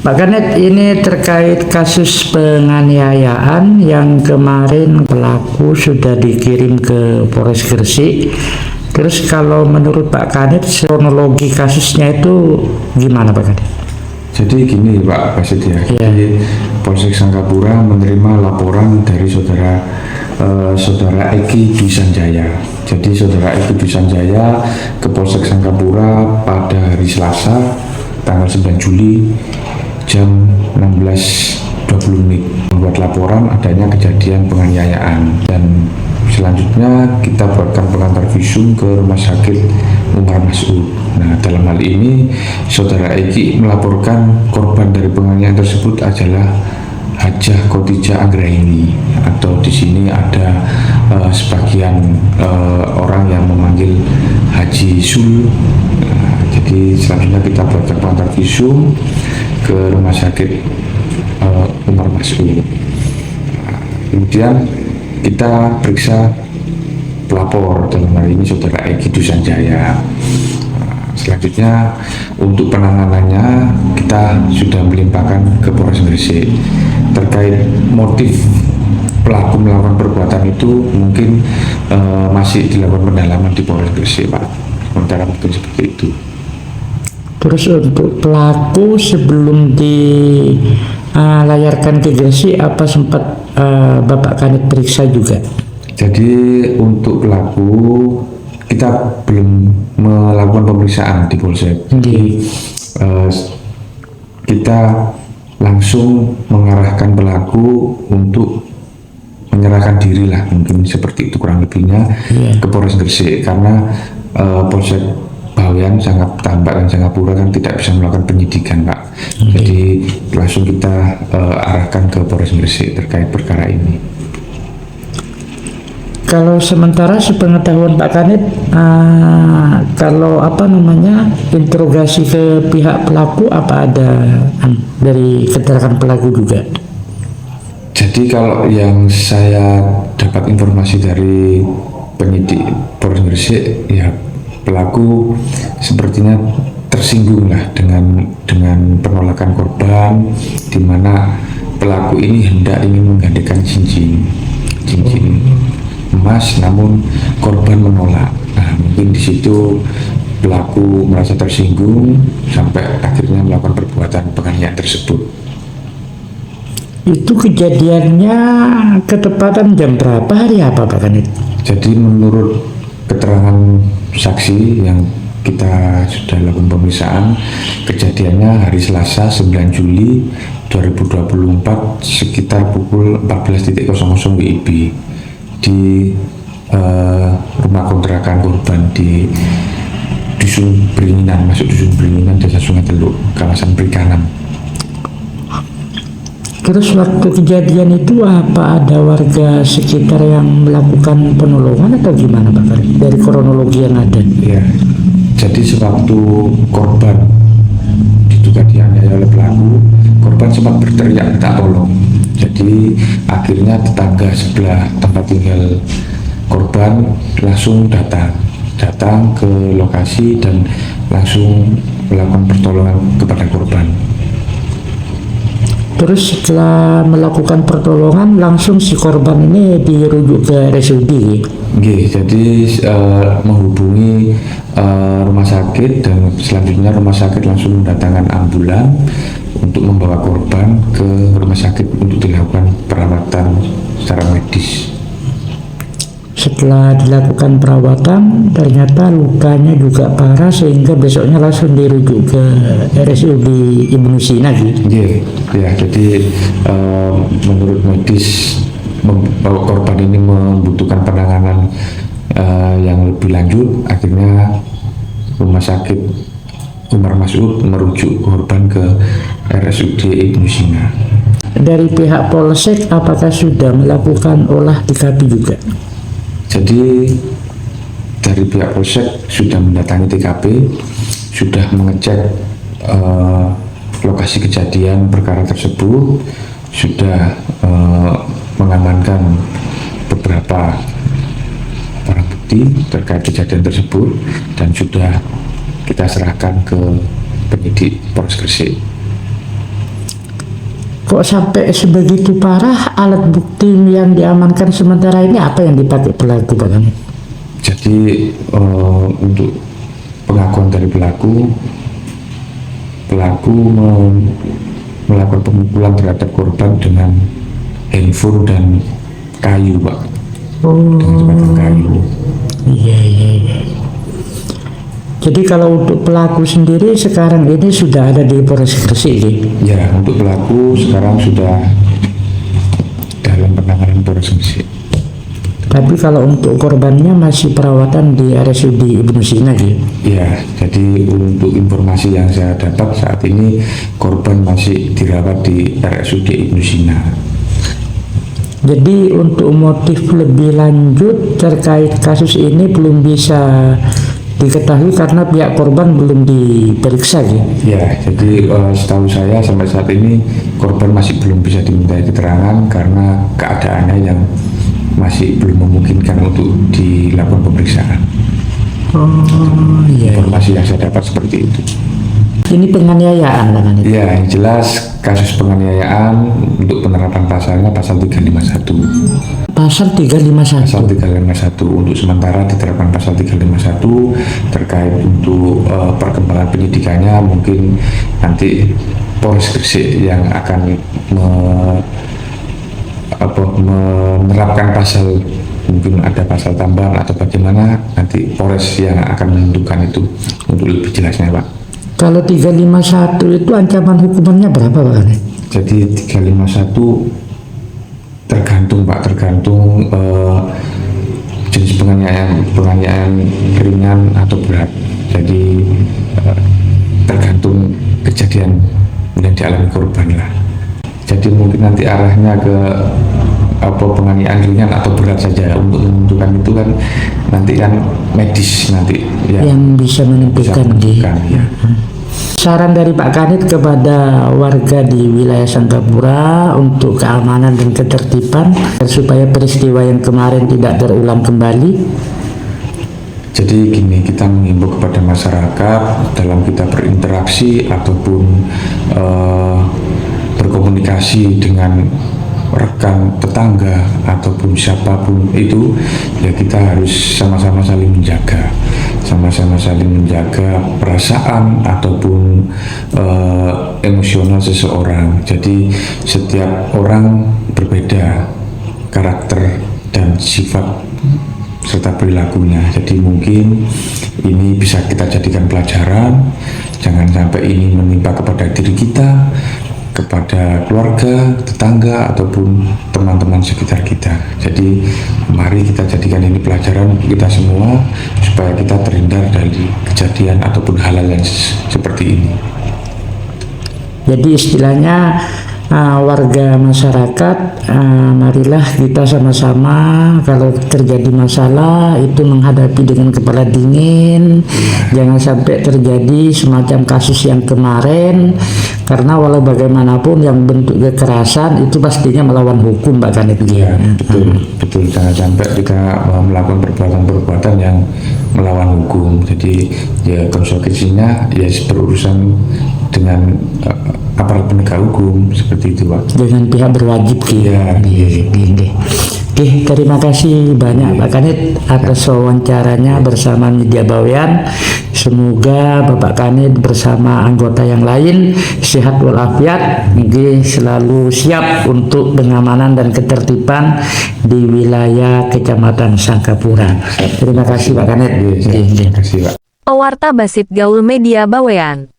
Pak Kanet, ini terkait kasus penganiayaan yang kemarin pelaku sudah dikirim ke Polres Gresik. Terus kalau menurut Pak Kanet, kronologi kasusnya itu gimana Pak Kanet? Jadi gini Pak Prasetya, Iya. jadi Polsek Sangkapura menerima laporan dari saudara Eki Dwi Sanjaya. Jadi saudara Eki Dwi Sanjaya ke Polsek Sangkapura pada hari Selasa tanggal 9 Juli jam 16.20 membuat laporan adanya kejadian penganiayaan, dan selanjutnya kita buatkan pengantar visum ke Rumah Sakit Umar Mas'ud. Nah, dalam hal ini saudara Eki melaporkan korban dari penganiayaan tersebut adalah Hajah Khotijah Anggraini, atau di sini ada sebagian orang yang memanggil Haji Sul. Jadi selanjutnya kita buatkan pengantar visum ke Rumah Sakit Umar Mas'ud. Kemudian kita periksa pelapor, dalam hal ini saudara Eki Dwi Sanjaya. Selanjutnya untuk penanganannya kita sudah melimpahkan ke Polres Gresik. Terkait motif pelaku melakukan perbuatan itu mungkin masih dilakukan pendalaman di Polres Gresik, Pak. Sementara mungkin seperti itu. Terus untuk pelaku sebelum dilayarkan ke Gresik, apa sempat Bapak Kanet periksa juga? Jadi untuk pelaku kita belum melakukan pemeriksaan di Polsek. Jadi kita langsung mengarahkan pelaku untuk menyerahkan diri lah, mungkin seperti itu kurang lebihnya, ke Polres Gresik, karena Polsek Bawean, Tambak dan Sangkapura kan tidak bisa melakukan penyidikan, Pak. Jadi langsung kita arahkan ke Polres Gresik terkait perkara ini. Kalau sementara sepengetahuan Pak Kanet, kalau interogasi ke pihak pelaku, apa ada dari keterangan pelaku juga? Jadi kalau yang saya dapat informasi dari penyidik Polres Gresik, ya pelaku sepertinya tersinggung lah dengan penolakan korban, di mana pelaku ini hendak ingin menggandakan cincin emas, namun korban menolak. Nah, mungkin di situ pelaku merasa tersinggung sampai akhirnya melakukan perbuatan penganiayaan tersebut. Itu kejadiannya ketepatan jam berapa, hari apa Pak Kanet? Jadi menurut keterangan saksi yang kita sudah lakukan pemeriksaan, kejadiannya hari Selasa 9 Juli 2024 sekitar pukul 14.00 WIB di rumah kontrakan korban di Dusun Beringinan, masuk Dusun Beringinan, Desa Sungai Teluk, kawasan Perikanan. Terus waktu kejadian itu apa ada warga sekitar yang melakukan penolongan atau gimana Pak Kanet? Dari kronologi yang ada. Ya, jadi sewaktu korban diduga dianiaya oleh pelaku, korban sempat berteriak minta tolong. Jadi akhirnya tetangga sebelah tempat tinggal korban langsung datang ke lokasi dan langsung melakukan pertolongan kepada korban. Terus setelah melakukan pertolongan, langsung si korban ini dirujuk ke RSUD. Jadi menghubungi rumah sakit, dan selanjutnya rumah sakit langsung mendatangkan ambulan untuk membawa korban ke rumah sakit untuk dilakukan perawatan secara medis. Setelah dilakukan perawatan, ternyata lukanya juga parah sehingga besoknya langsung dirujuk ke RSUD Ibnu Sina gitu. Ya, jadi menurut medis korban ini membutuhkan penanganan yang lebih lanjut. Akhirnya Rumah Sakit Umar Mas'ud merujuk korban ke RSUD Ibnu Sina. Dari pihak Polsek, apakah sudah melakukan olah TKP juga? Jadi dari pihak Polsek sudah mendatangi TKP, sudah mengecek lokasi kejadian perkara tersebut, sudah mengamankan beberapa barang bukti terkait kejadian tersebut, dan sudah kita serahkan ke penyidik Polres Gresik. Kok sampai sebegitu parah? Alat bukti yang diamankan sementara ini apa yang dipakai pelaku, Pak Kanit? Jadi untuk pengakuan dari pelaku melakukan pemukulan terhadap korban dengan handphone dan kayu, Pak. Dengan sebatang kayu. Iya. Jadi kalau untuk pelaku sendiri sekarang ini sudah ada di Polres Gresik, Ya, untuk pelaku sekarang sudah dalam penanganan Polres Gresik. Tapi kalau untuk korbannya masih perawatan di RSUD Ibnu Sina, Ya, jadi untuk informasi yang saya dapat saat ini korban masih dirawat di RSUD Ibnu Sina. Jadi untuk motif lebih lanjut terkait kasus ini belum bisa diketahui karena pihak korban belum diperiksa, Ya, jadi setahu saya sampai saat ini korban masih belum bisa dimintai keterangan karena keadaannya yang masih belum memungkinkan untuk dilakukan pemeriksaan. Iya. Informasi yang saya dapat seperti itu. Ini penganiayaan, Pak Kanit. Ya, yang jelas kasus penganiayaan untuk penerapan pasalnya pasal 351. Pasal 351. Pasal 351 untuk sementara diterapkan pasal 351 terkait untuk perkembangan penyidikannya mungkin nanti Polres Gresik yang akan menerapkan pasal, mungkin ada pasal tambahan atau bagaimana, nanti Polres yang akan menentukan itu untuk lebih jelasnya, Pak. Kalau 351 itu ancaman hukumannya berapa, Pak Kanit? Jadi 351 tergantung, Pak, tergantung jenis penganiayaan ringan atau berat. Jadi tergantung kejadian yang dialami korban lah. Jadi mungkin nanti arahnya ke penganiayaan ringan atau berat saja. Untuk menentukan itu kan nanti kan medis nanti yang bisa menentukan, ya. Saran dari Pak Kanit kepada warga di wilayah Sangkapura untuk keamanan dan ketertiban supaya peristiwa yang kemarin tidak terulang kembali. Jadi gini, kita mengimbau kepada masyarakat dalam kita berinteraksi ataupun berkomunikasi dengan rekan tetangga ataupun siapapun itu, ya kita harus sama-sama saling menjaga perasaan ataupun emosional seseorang. Jadi setiap orang berbeda karakter dan sifat serta perilakunya. Jadi mungkin ini bisa kita jadikan pelajaran, jangan sampai ini menimpa kepada diri kita, kepada keluarga, tetangga, ataupun teman-teman sekitar kita. Jadi mari kita jadikan ini pelajaran untuk kita semua supaya kita terhindar dari kejadian ataupun hal-hal yang seperti ini. Jadi istilahnya warga masyarakat, marilah kita sama-sama kalau terjadi masalah itu menghadapi dengan kepala dingin. Jangan sampai terjadi semacam kasus yang kemarin, karena walau bagaimanapun yang bentuk kekerasan itu pastinya melawan hukum, Pak Kanit. Ya, betul. Jangan sampai kita melakukan perbuatan-perbuatan yang melawan hukum. Jadi ya konsekuensinya ya berurusan dengan aparat penegak hukum seperti itu, Pak. Dengan pihak berwajib, Iya. Oke, terima kasih banyak Pak Kanit atas wawancaranya bersama Media Bawean. Semoga Bapak Kanit bersama anggota yang lain sehat walafiat, selalu siap untuk pengamanan dan ketertiban di wilayah Kecamatan Sangkapura. Terima kasih Pak Kanit. Terima kasih, Pak. Pewarta Basit Gaul Media Bawean.